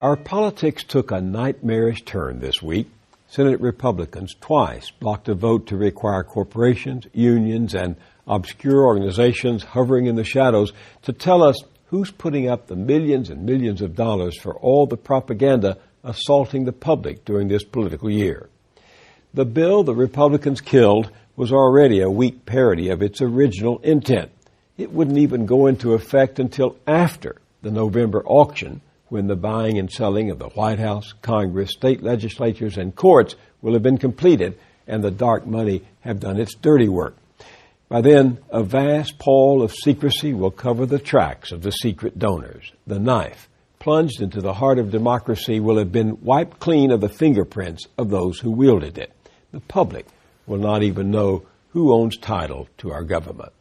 Our politics took a nightmarish turn this week. Senate Republicans twice blocked a vote to require corporations, unions, and obscure organizations hovering in the shadows to tell us who's putting up the millions and millions of dollars for all the propaganda assaulting the public during this political year. The bill the Republicans killed was already a weak parody of its original intent. It wouldn't even go into effect until after the November auction, when the buying and selling of the White House, Congress, state legislatures, and courts will have been completed and the dark money have done its dirty work. By then, a vast pall of secrecy will cover the tracks of the secret donors. The knife, plunged into the heart of democracy, will have been wiped clean of the fingerprints of those who wielded it. The public will not even know who owns title to our government.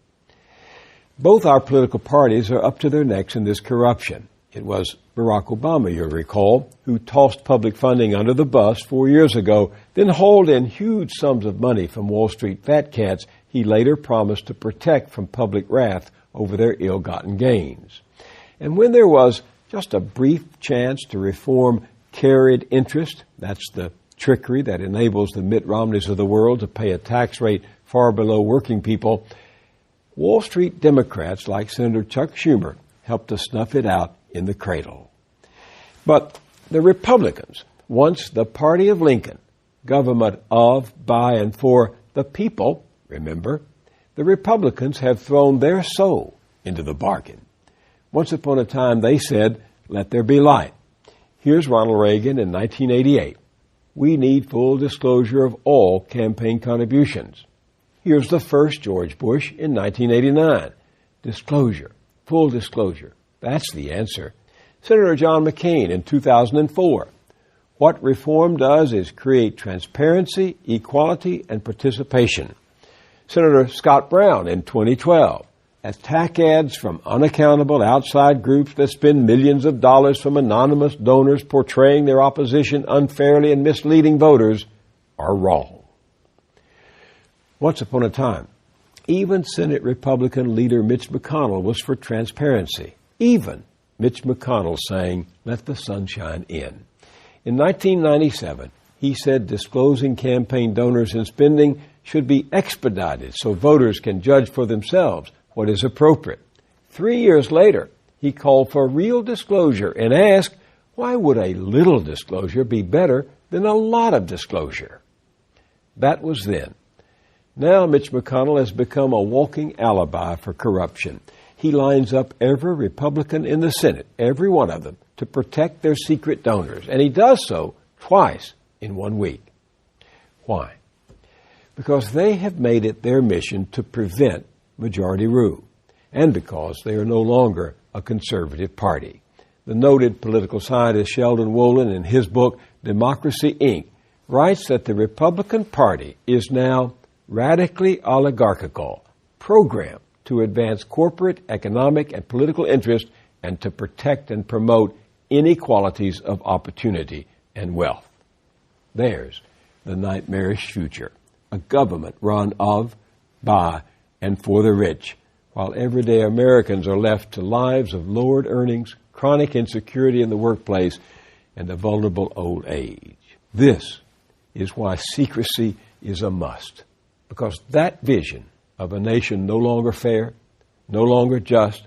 Both our political parties are up to their necks in this corruption. It was Barack Obama, you'll recall, who tossed public funding under the bus 4 years ago, then hauled in huge sums of money from Wall Street fat cats he later promised to protect from public wrath over their ill-gotten gains. And when there was just a brief chance to reform carried interest, that's the trickery that enables the Mitt Romneys of the world to pay a tax rate far below working people, Wall Street Democrats like Senator Chuck Schumer helped to snuff it out in the cradle. But the Republicans, once the party of Lincoln, government of, by, and for the people, remember, the Republicans have thrown their soul into the bargain. Once upon a time they said, "Let there be light." Here's Ronald Reagan in 1988. "We need full disclosure of all campaign contributions." Here's the first George Bush in 1989. Disclosure, full disclosure. That's the answer. Senator John McCain in 2004. What reform does is create transparency, equality, and participation. Senator Scott Brown in 2012. Attack ads from unaccountable outside groups that spend millions of dollars from anonymous donors portraying their opposition unfairly and misleading voters are wrong. Once upon a time, even Senate Republican leader Mitch McConnell was for transparency. Even Mitch McConnell saying, "Let the sunshine in." In 1997, he said disclosing campaign donors and spending should be expedited so voters can judge for themselves what is appropriate. 3 years later, he called for real disclosure and asked, why would a little disclosure be better than a lot of disclosure? That was then. Now Mitch McConnell has become a walking alibi for corruption. He lines up every Republican in the Senate, every one of them, to protect their secret donors. And he does so twice in 1 week. Why? Because they have made it their mission to prevent majority rule, and because they are no longer a conservative party. The noted political scientist Sheldon Wolin, in his book, Democracy, Inc., writes that the Republican Party is now radically oligarchical, programmed to advance corporate, economic, and political interest and to protect and promote inequalities of opportunity and wealth. There's the nightmarish future, a government run of, by, and for the rich, while everyday Americans are left to lives of lowered earnings, chronic insecurity in the workplace, and a vulnerable old age. This is why secrecy is a must, because that vision of a nation no longer fair, no longer just,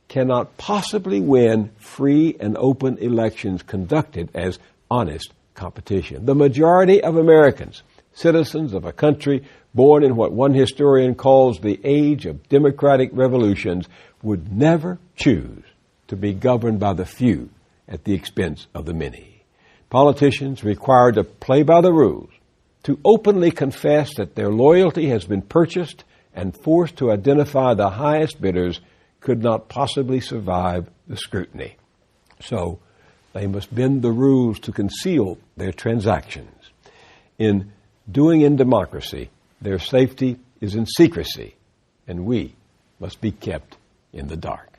cannot possibly win free and open elections conducted as honest competition. The majority of Americans, citizens of a country born in what one historian calls the age of democratic revolutions, would never choose to be governed by the few at the expense of the many. Politicians required to play by the rules, to openly confess that their loyalty has been purchased and forced to identify the highest bidders, could not possibly survive the scrutiny. So they must bend the rules to conceal their transactions. In doing in democracy, their safety is in secrecy, and we must be kept in the dark.